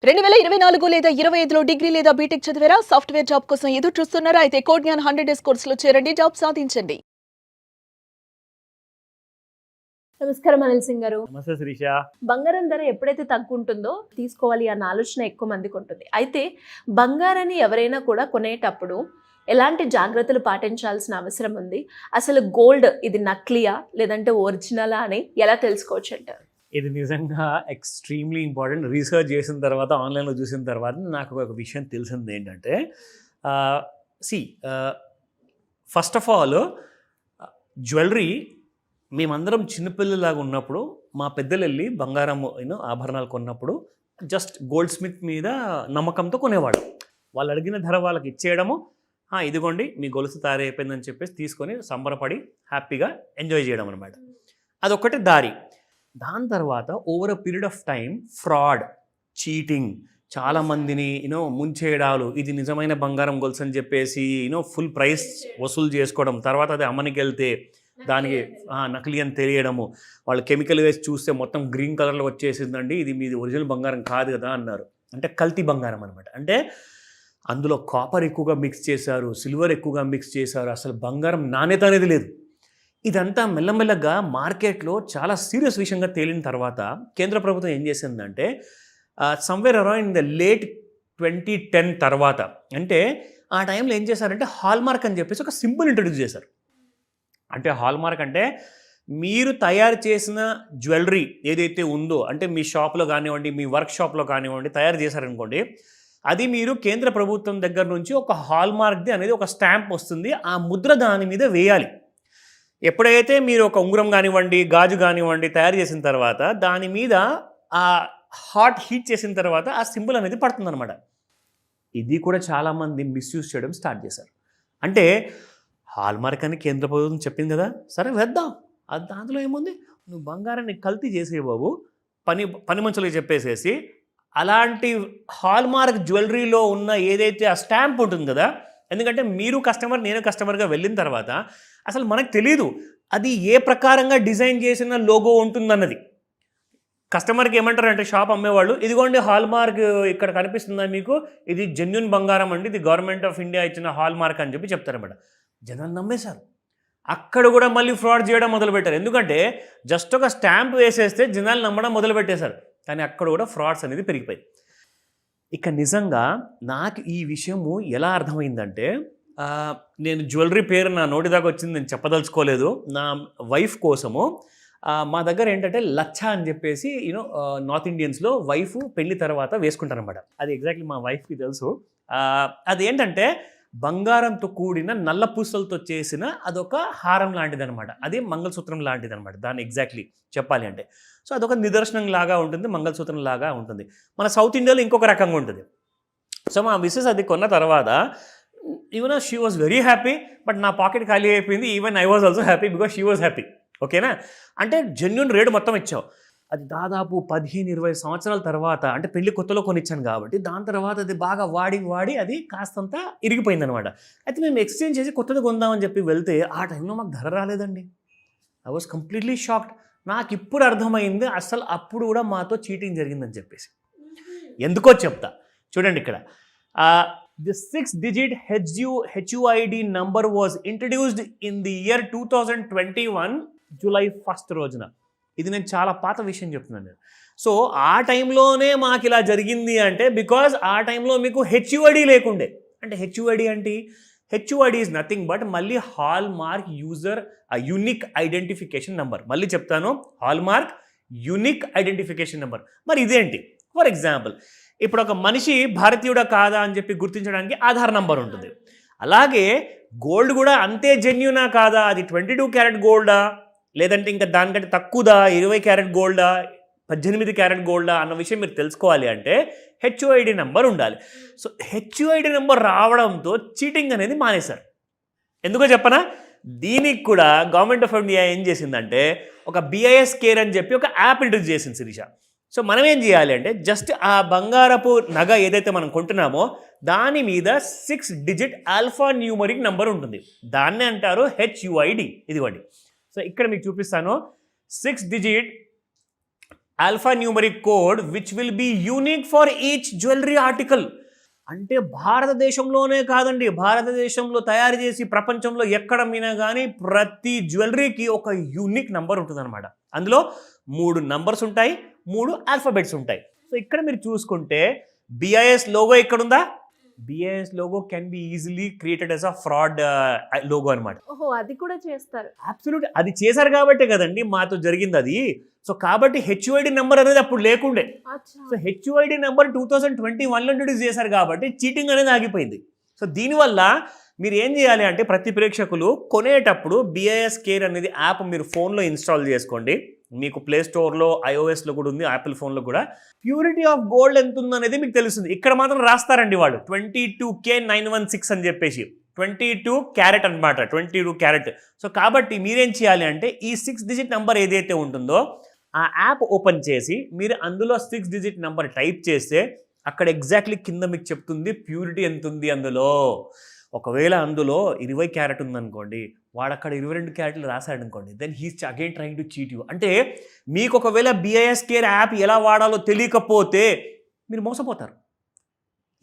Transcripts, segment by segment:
2024 లేదా 25లో డిగ్రీ లేదా బీటెక్ చదివారా? సాఫ్ట్‌వేర్ జాబ్ కోసం ఎదురు చూస్తున్నారా? అయితే కోడ్ జ్ఞాన్ 100 డేస్ కోర్సులో చేరండి. జాబ్ సాధించండి. నమస్కారం అనిల్ సింగ్ గారు. నమస్తే శిరీష. బంగారం ధర ఎప్పుడైతే తగ్గుంటుందో తీసుకోవాలి అన్న ఆలోచన ఎక్కువ మందికి ఉంటుంది. అయితే బంగారాన్ని ఎవరైనా కూడా కొనేటప్పుడు ఎలాంటి జాగ్రత్తలు పాటించాల్సిన అవసరం ఉంది? అసలు గోల్డ్ ఇది నకిలీయా లేదంటే ఒరిజినలా అని ఎలా తెలుసుకోవచ్చు అంటారు? ఇది నిజంగా ఎక్స్ట్రీమ్లీ ఇంపార్టెంట్. రీసెర్చ్ చేసిన తర్వాత ఆన్లైన్లో చూసిన తర్వాత నాకు ఒక విషయం తెలిసింది ఏంటంటే ఫస్ట్ ఆఫ్ ఆల్ జ్యువెలరీ మేమందరం చిన్నపిల్లలాగా ఉన్నప్పుడు మా పెద్దలు వెళ్ళి బంగారం ఆభరణాలు కొన్నప్పుడు జస్ట్ గోల్డ్ స్మిత్ మీద నమ్మకంతో కొనేవాడు. వాళ్ళు అడిగిన ధర వాళ్ళకి ఇచ్చేయడము, ఇదిగోండి మీ గొలుసు తయారైపోయిందని చెప్పేసి తీసుకొని సంబరపడి హ్యాపీగా ఎంజాయ్ చేయడం అనమాట. అదొక్కటి దారి. దాని తర్వాత over a period of time fraud, cheating, చాలామందిని ముంచేయడాలు, ఇది నిజమైన బంగారం గొలుసు అని చెప్పేసి ఫుల్ ప్రైస్ వసూలు చేసుకోవడం, తర్వాత అది అమ్మనికి వెళ్తే దానికి నకిలీ అని తెలియడము, వాళ్ళు కెమికల్ వేసి చూస్తే మొత్తం గ్రీన్ కలర్లో వచ్చేసిందండి, ఇది మీది ఒరిజినల్ బంగారం కాదు కదా అన్నారు. అంటే కల్తీ బంగారం అనమాట. అంటే అందులో కాపర్ ఎక్కువగా మిక్స్ చేశారు, సిల్వర్ ఎక్కువగా మిక్స్ చేశారు, అసలు బంగారం నాణ్యత అనేది లేదు. ఇదంతా మెల్లమెల్లగా మార్కెట్లో చాలా సీరియస్ విషయంగా తేలిన తర్వాత కేంద్ర ప్రభుత్వం ఏం చేసిందంటే somewhere around in the late 2010 తర్వాత, అంటే ఆ టైంలో ఏం చేశారంటే హాల్మార్క్ అని చెప్పేసి ఒక సింపుల్ ఇంట్రడ్యూస్ చేశారు. అంటే హాల్మార్క్ అంటే మీరు తయారు చేసిన జ్యువెలరీ ఏదైతే ఉందో, అంటే మీ షాప్లో కానివ్వండి, మీ వర్క్ షాప్లో కానివ్వండి తయారు చేశారనుకోండి, అది మీరు కేంద్ర ప్రభుత్వం దగ్గర నుంచి ఒక హాల్మార్క్ది అనేది ఒక స్టాంప్ వస్తుంది, ఆ ముద్ర దాని మీద వేయాలి. ఎప్పుడైతే మీరు ఒక ఉంగరం కానివ్వండి, గాజు కానివ్వండి తయారు చేసిన తర్వాత దాని మీద ఆ హీట్ చేసిన తర్వాత ఆ సింబల్ అనేది పడుతుందన్నమాట. ఇది కూడా చాలామంది మిస్యూజ్ చేయడం స్టార్ట్ చేశారు. అంటే హాల్మార్క్ అని కేంద్ర ప్రభుత్వం చెప్పింది కదా, సరే వేద్దాం, అది దాంట్లో ఏముంది, నువ్వు బంగారాన్ని కల్తీ చేసే బాబు, పని మంచులకు చెప్పేసేసి అలాంటి హాల్మార్క్ జ్యువెలరీలో ఉన్న ఏదైతే ఆ స్టాంప్ ఉంటుంది కదా, ఎందుకంటే మీరు కస్టమర్ నేను కస్టమర్గా వెళ్ళిన తర్వాత అసలు మనకు తెలియదు అది ఏ ప్రకారంగా డిజైన్ చేసిన లోగో ఉంటుందన్నది. కస్టమర్కి ఏమంటారు అంటే షాప్ అమ్మేవాళ్ళు, ఇదిగోండి హాల్మార్క్ ఇక్కడ కనిపిస్తుందా మీకు, ఇది జెన్యూన్ బంగారం అండి, ఇది గవర్నమెంట్ ఆఫ్ ఇండియా ఇచ్చిన హాల్మార్క్ అని చెప్పి చెప్తారన్నమాట. జనాలు నమ్మేశారు. అక్కడ కూడా మళ్ళీ ఫ్రాడ్ చేయడం మొదలుపెట్టారు. ఎందుకంటే జస్ట్ ఒక స్టాంప్ వేసేస్తే జనాలు నమ్మడం మొదలుపెట్టేశారు. కానీ అక్కడ కూడా ఫ్రాడ్స్ అనేది పెరిగిపోయి. ఇక నిజంగా నాకు ఈ విషయము ఎలా అర్థమైందంటే, నేను జ్యువెలరీ పేరు నా నోటి దాకా వచ్చింది, నేను చెప్పదలుచుకోలేదు. నా వైఫ్ కోసము మా దగ్గర ఏంటంటే లచ్చా అని చెప్పేసి నార్త్ ఇండియన్స్లో వైఫ్ పెళ్లి తర్వాత వేసుకుంటారనమాట. అది ఎగ్జాక్ట్లీ మా వైఫ్కి తెలుసు. అదేంటంటే బంగారంతో కూడిన నల్ల పూసలతో చేసిన అదొక హారం లాంటిది అనమాట. అది మంగళసూత్రం లాంటిది అనమాట. దాన్ని ఎగ్జాక్ట్లీ చెప్పాలి అంటే సో అదొక నిదర్శనం లాగా ఉంటుంది, మంగళసూత్రం లాగా ఉంటుంది. మన సౌత్ ఇండియాలో ఇంకొక రకంగా ఉంటుంది. సో మా మిస్సెస్ అది కొన్న తర్వాత even she was very happy, but నా పాకెట్ ఖాళీ అయిపోయింది. Even I was also happy because she was happy. ఓకేనా? అంటే జెన్యూన్ రేట్ మొత్తం ఇచ్చావు. అది దాదాపు 15-20 సంవత్సరాల తర్వాత, అంటే పెళ్లి కొత్తలో కొనిచ్చాను కాబట్టి దాని తర్వాత అది బాగా వాడి అది కాస్తంత ఇరిగిపోయిందనమాట. అయితే మేము ఎక్స్చేంజ్ చేసి కొత్తది కొందామని చెప్పి వెళ్తే ఆ టైంలో మాకు ధర రాలేదండి. I was completely shocked. నాకు ఇప్పుడు అర్థమైంది అసలు అప్పుడు కూడా మాతో చీటింగ్ జరిగిందని చెప్పేసి. ఎందుకో చెప్తా చూడండి. ఇక్కడ the 6-digit HUID number was introduced in the year 2021 July 1 రోజున. ఇది నేను చాలా పాత విషయం చెప్తున్నాను నేను. సో ఆ టైంలోనే మాకు ఇలా జరిగింది అంటే బికాజ్ ఆ టైంలో మీకు HUID లేకుండే. అంటే HUID అంటే HUID ఈజ్ నథింగ్ బట్ మళ్ళీ hallmark user unique identification number. మళ్ళీ చెప్తాను, హాల్మార్క్ యూనిక్ ఐడెంటిఫికేషన్ నెంబర్. మరి ఇదేంటి? ఫర్ ఎగ్జాంపుల్, ఇప్పుడు ఒక మనిషి భారతీయుడా కాదా అని చెప్పి గుర్తించడానికి ఆధార్ నంబర్ ఉంటుంది. అలాగే గోల్డ్ కూడా అంతే జెన్యూనా కాదా, అది 22 క్యారెట్ గోల్డా లేదంటే ఇంకా దానికంటే తక్కువదా, 20 క్యారెట్ గోల్డా, 18 క్యారెట్ గోల్డా అన్న విషయం మీరు తెలుసుకోవాలి అంటే HUID నెంబర్ ఉండాలి. సో HUID నెంబర్ రావడంతో చీటింగ్ అనేది మానేశారు. ఎందుకో చెప్పనా? దీనికి కూడా గవర్నమెంట్ ఆఫ్ ఇండియా ఏం చేసిందంటే ఒక BIS కేర్ అని చెప్పి ఒక యాప్ ఇంట్రడ్యూస్ చేసింది శిరీష. సో మనం ఏం చేయాలి అంటే జస్ట్ ఆ బంగారపు నగ ఏదైతే మనం కొంటున్నామో దాని మీద 6-digit ఆల్ఫా న్యూమరిక్ నెంబర్ ఉంటుంది. దాన్నే అంటారు HUID. ఇదిగోండి. సో ఇక్కడ మీకు చూపిస్తాను. 6-digit alpha numeric code which will be unique for each jewellery article. అంటే భారతదేశంలోనే కాదండి, భారతదేశంలో తయారు చేసి ప్రపంచంలో ఎక్కడ మీనా కానీ ప్రతి జ్యువెలరీకి ఒక యూనిక్ నంబర్ ఉంటుందన్నమాట. అందులో 3 నంబర్స్ ఉంటాయి, 3 ఆల్ఫాబెట్స్ ఉంటాయి. సో ఇక్కడ మీరు చూసుకుంటే BIS లోగో ఇక్కడ ఉందా? BIS logo can be easily created as a fraud logo అనమాట. ఓహో, అది కూడా చేస్తారు. అబ్సల్యూట్, అది చేశారు కాబట్టే కదండి మాతో జరిగింది అది. సో కాబట్టి HUID నెంబర్ అనేది అప్పుడు లేకుండే. సో HUID నెంబర్ 2021లో ఇంట్రొడ్యూస్ చేశారు కాబట్టి చీటింగ్ అనేది ఆగిపోయింది. సో దీనివల్ల మీరు ఏం చేయాలి అంటే ప్రతి ప్రేక్షకులు కొనేటప్పుడు BIS కేర్ అనేది యాప్ మీరు ఫోన్లో ఇన్స్టాల్ చేసుకోండి. మీకు ప్లే స్టోర్లో, iOSలో కూడా ఉంది, యాపిల్ ఫోన్లో కూడా. ప్యూరిటీ ఆఫ్ గోల్డ్ ఎంత ఉందనేది మీకు తెలుస్తుంది. ఇక్కడ మాత్రం రాస్తారండి వాళ్ళు 22K916 అని చెప్పేసి, 22 క్యారెట్ అనమాట, 22 క్యారెట్. సో కాబట్టి మీరేం చేయాలి అంటే ఈ 6 డిజిట్ నెంబర్ ఏదైతే ఉంటుందో ఆ యాప్ ఓపెన్ చేసి మీరు అందులో 6 డిజిట్ నెంబర్ టైప్ చేస్తే అక్కడ ఎగ్జాక్ట్లీ కింద మీకు చెప్తుంది ప్యూరిటీ ఎంత ఉంది అందులో. ఒకవేళ అందులో 20 క్యారెట్ ఉందనుకోండి, వాడు అక్కడ 22 క్యారెట్లు రాశాడు అనుకోండి, then he's again trying to cheat you. అంటే మీకు ఒకవేళ BIS కేర్ యాప్ ఎలా వాడాలో తెలియకపోతే మీరు మోసపోతారు,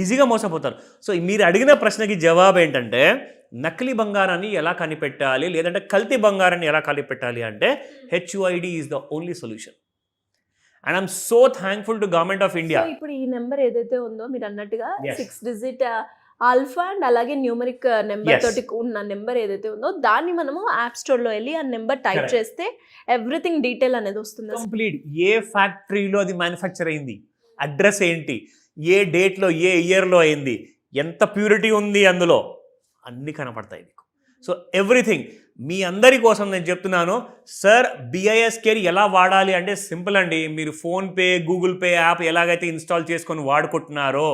ఈజీగా మోసపోతారు. సో మీరు అడిగిన ప్రశ్నకి జవాబు ఏంటంటే నకిలీ బంగారాన్ని ఎలా కనిపెట్టాలి, లేదంటే కల్తీ బంగారాన్ని ఎలా కనిపెట్టాలి అంటే HUID is the only solution. And I'm so thankful to government of India. ఇప్పుడు ఈ నెంబర్ ఏదైతే ఉందో మీరు అన్నట్టుగా Yes. 6 డిజిట్ ఆల్ఫా అండ్ అలాగే న్యూమరిక్ నెంబర్ Yes. తోటి ఉన్న నెంబర్ ఏదైతే ఉందో దాన్ని మనము యాప్ స్టోర్ లో వెళ్ళి ఆ నెంబర్ టైప్ Correct. చేస్తే ఎవ్రీథింగ్ డీటెయిల్ అనేది వస్తుంది. కంప్లీట్ ఏ ఫ్యాక్టరీలో అది మ్యానుఫ్యాక్చర్ అయింది, అడ్రస్ ఏంటి, ఏ డేట్లో ఏ ఇయర్లో అయింది, ఎంత ప్యూరిటీ ఉంది అందులో అన్నీ కనపడతాయి మీకు. సో ఎవ్రీథింగ్ మీ అందరి కోసం నేను చెప్తున్నాను సార్. BIS కేర్ ఎలా వాడాలి అంటే సింపుల్ అండి. మీరు ఫోన్పే, గూగుల్ పే యాప్ ఎలాగైతే ఇన్స్టాల్ చేసుకొని వాడుకుంటున్నారో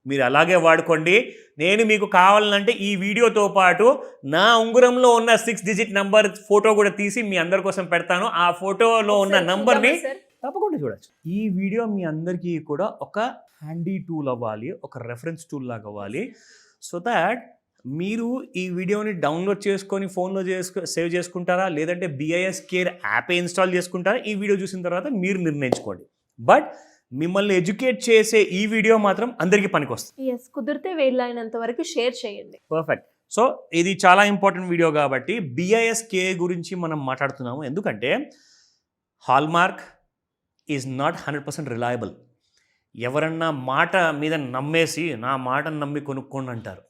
మీరు అలాగే వాడుకోండి. నేను మీకు కావాలంటే ఈ వీడియోతో పాటు నా ఉంగరంలో ఉన్న 6 డిజిట్ నంబర్ ఫోటో కూడా తీసి మీ అందరి కోసం పెడతాను. ఆ ఫోటోలో ఉన్న నంబర్ని తప్పకుండా చూడొచ్చు. ఈ వీడియో మీ అందరికీ కూడా ఒక హ్యాండీ టూల్ అవ్వాలి, ఒక రెఫరెన్స్ టూల్ లాగా అవ్వాలి. సో దాట్ మీరు ఈ వీడియోని డౌన్లోడ్ చేసుకొని ఫోన్లో సేవ్ చేసుకుంటారా, లేదంటే BIS కేర్ యాప్ ఇన్స్టాల్ చేసుకుంటారా, ఈ వీడియో చూసిన తర్వాత మీరు నిర్ణయించుకోండి. బట్ మిమ్మల్ని ఎడ్యుకేట్ చేసే ఈ వీడియో మాత్రం అందరికీ పనికొస్తుంది. ఎస్, కుదిరితే వీలైనంత వరకు షేర్ చేయండి. పర్ఫెక్ట్. సో ఇది చాలా ఇంపార్టెంట్ వీడియో కాబట్టి BIS కేర్ గురించి మనం మాట్లాడుతున్నాము. ఎందుకంటే హాల్మార్క్ ఈజ్ నాట్ 100% రిలయబుల్. ఎవరన్నా మాట మీద నమ్మేసి నా మాటను నమ్మి కొనుక్కోండి అంటారు.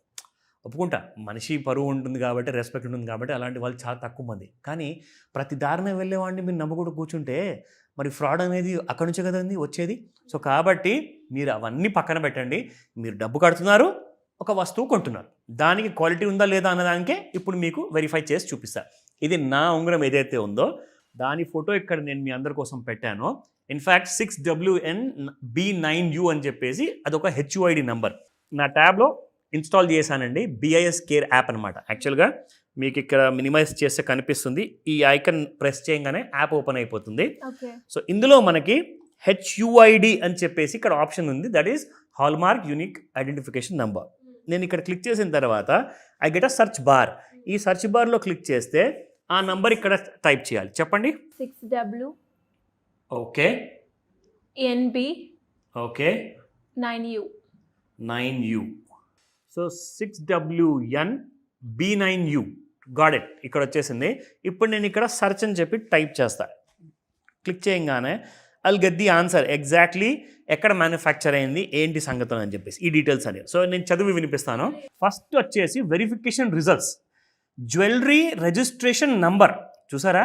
ఒప్పుకుంటా, మనిషి పరువు ఉంటుంది కాబట్టి, రెస్పెక్ట్ ఉంటుంది కాబట్టి అలాంటి వాళ్ళు చాలా తక్కువ మంది. కానీ ప్రతి దారిన వెళ్ళేవాడిని మీరు నమ్మకూడదు కూర్చుంటే మరి ఫ్రాడ్ అనేది అక్కడి నుంచే కదండి వచ్చేది. సో కాబట్టి మీరు అవన్నీ పక్కన పెట్టండి. మీరు డబ్బు కడుతున్నారు, ఒక వస్తువు కొంటున్నారు, దానికి క్వాలిటీ ఉందా లేదా అన్నదానికే ఇప్పుడు మీకు వెరిఫై చేసి చూపిస్తాను. ఇది నా ఉంగరం ఏదైతే ఉందో దాని ఫోటో ఇక్కడ నేను మీ అందరి కోసం పెట్టాను. ఇన్ఫ్యాక్ట్ 6WNB9U అని చెప్పేసి అదొక HUID నెంబర్ నా ట్యాబ్లో ఇన్స్టాల్ చేశానండి. BIS కేర్ యాప్ అనమాట. యాక్చువల్గా మీకు ఇక్కడ మినిమైజ్ చేస్తే కనిపిస్తుంది, ఈ ఐకన్ ప్రెస్ చేయగానే యాప్ ఓపెన్ అయిపోతుంది. సో ఇందులో మనకి HUID అని చెప్పేసి ఇక్కడ ఆప్షన్ ఉంది, that is hallmark unique identification number. నేను ఇక్కడ క్లిక్ చేసిన తర్వాత I get a search bar. ఈ సర్చ్ బార్లో క్లిక్ చేస్తే ఆ నంబర్ ఇక్కడ టైప్ చేయాలి. చెప్పండి. 6W okay, NB okay, 9U. 9U. So 6WNB9U got it, ఇక్కడ వచ్చేసింది. ఇప్పుడు నేను ఇక్కడ సర్చ్ అని చెప్పి టైప్ చేస్తా. క్లిక్ చేయగానే I'll get the answer exactly ఎక్కడ మ్యానుఫ్యాక్చర్ అయింది, ఏంటి సంగతులు అని చెప్పేసి ఈ డీటెయిల్స్ అని. సో నేను చదివి వినిపిస్తాను. ఫస్ట్ వచ్చేసి verification results, jewellery registration number. చూసారా,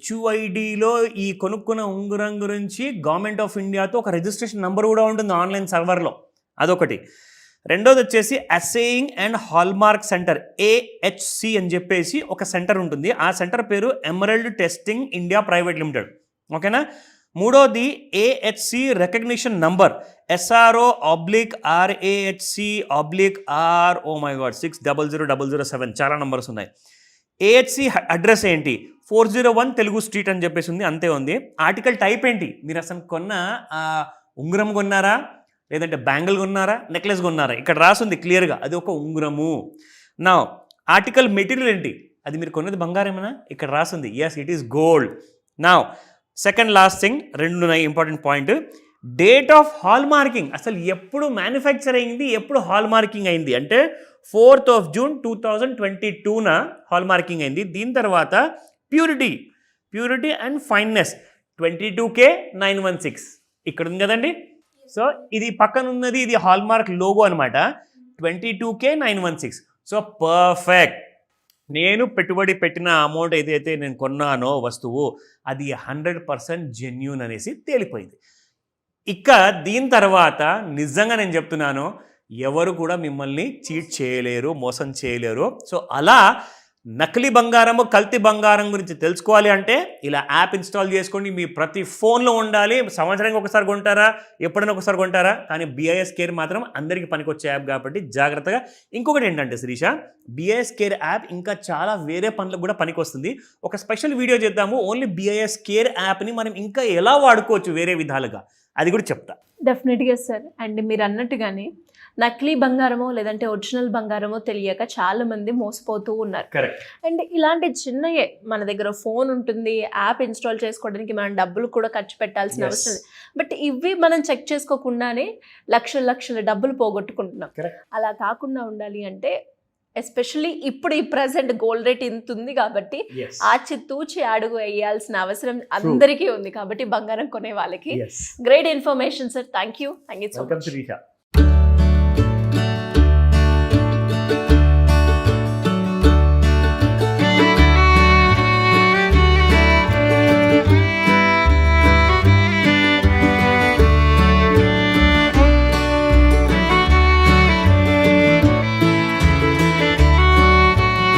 HUIDలో ఈ కొనుక్కున్న ఉంగరం గురించి గవర్నమెంట్ ఆఫ్ ఇండియాతో ఒక రిజిస్ట్రేషన్ నెంబర్ కూడా ఉంటుంది ఆన్లైన్ సర్వర్లో, అదొకటి. రెండోది వచ్చేసి assaying and hallmark centre AHC అని చెప్పేసి ఒక సెంటర్ ఉంటుంది. ఆ సెంటర్ పేరు Emerald Testing India Private Limited. ఓకేనా. మూడోది AHC recognition number SRO/RAHC/R. Oh my god, 600007 చాలా నంబర్స్ ఉన్నాయి. AHC అడ్రస్ ఏంటి, 401 తెలుగు స్ట్రీట్ అని చెప్పేసి ఉంది, అంతే ఉంది. ఆర్టికల్ టైప్ ఏంటి, మీరు అసలు కొన్న ఉంగరం కొన్నారా, లేదంటే బ్యాంగిల్ కొన్నారా, నెక్లెస్ కొన్నారా, ఇక్కడ రాసింది క్లియర్గా అది ఒక ఉంగరము. నా ఆర్టికల్ మెటీరియల్ ఏంటి, అది మీరు కొన్నది బంగారమేనా, ఇక్కడ రాసింది ఎస్ ఇట్ ఈస్ గోల్డ్. నా సెకండ్ లాస్ట్ థింగ్, రెండు important point, date of hall marking. అసలు ఎప్పుడు మ్యానుఫ్యాక్చర్ అయింది, ఎప్పుడు హాల్ మార్కింగ్ అయింది అంటే 4th of June 2022న హాల్ మార్కింగ్ అయింది. దీని తర్వాత ప్యూరిటీ అండ్ ఫైన్నెస్ 22K916 ఇక్కడ ఉంది కదండి. సో ఇది పక్కన ఉన్నది, ఇది హాల్ మార్క్ లోగో అనమాట, 22K916. So perfect. నేను పెట్టుబడి పెట్టిన అమౌంట్ ఏదైతే నేను కొన్నానో వస్తువు అది 100% జెన్యూన్ అనేసి తేలిపోయింది. ఇక దీని తర్వాత నిజంగా నేను చెప్తున్నాను, ఎవరు కూడా మిమ్మల్ని చీట్ చేయలేరు, మోసం చేయలేరు. సో అలా నకిలీ బంగారము, కల్తీ బంగారం గురించి తెలుసుకోవాలి అంటే ఇలా యాప్ ఇన్స్టాల్ చేసుకోండి. మీ ప్రతి ఫోన్లో ఉండాలి. సంవత్సరానికి ఒకసారి కొంటారా, ఎప్పుడైనా ఒకసారి కొంటారా, కానీ BIS కేర్ మాత్రం అందరికీ పనికొచ్చే యాప్ కాబట్టి జాగ్రత్తగా. ఇంకొకటి ఏంటంటే శిరీష, BIS కేర్ యాప్ ఇంకా చాలా వేరే పనులకు కూడా పనికొస్తుంది. ఒక స్పెషల్ వీడియో చేద్దాము, ఓన్లీ BIS కేర్ యాప్ని మనం ఇంకా ఎలా వాడుకోవచ్చు వేరే విధాలుగా, అది కూడా చెప్తా. డెఫినెట్గా సార్. అండ్ మీరు అన్నట్టుగానే నకిలీ బంగారమో లేదంటే ఒరిజినల్ బంగారమో తెలియక చాలా మంది మోసపోతూ ఉన్నారు. కరెక్ట్. అండ్ ఇలాంటి చిన్నయే, మన దగ్గర ఫోన్ ఉంటుంది, యాప్ ఇన్స్టాల్ చేసుకోవడానికి మనం డబ్బులు కూడా ఖర్చు పెట్టాల్సిన అవసరం లేదు. బట్ ఇవి మనం చెక్ చేసుకోకుండానే లక్షల డబ్బులు పోగొట్టుకుంటున్నాం. అలా కాకుండా ఉండాలి అంటే ఎస్పెషల్లీ ఇప్పుడు ఈ ప్రెసెంట్ గోల్డ్ రేట్ ఇంత ఉంది కాబట్టి ఆచితూచి అడుగు వేయాల్సిన అవసరం అందరికీ ఉంది. కాబట్టి బంగారం కొనే వాళ్ళకి great information sir. Thank you so much.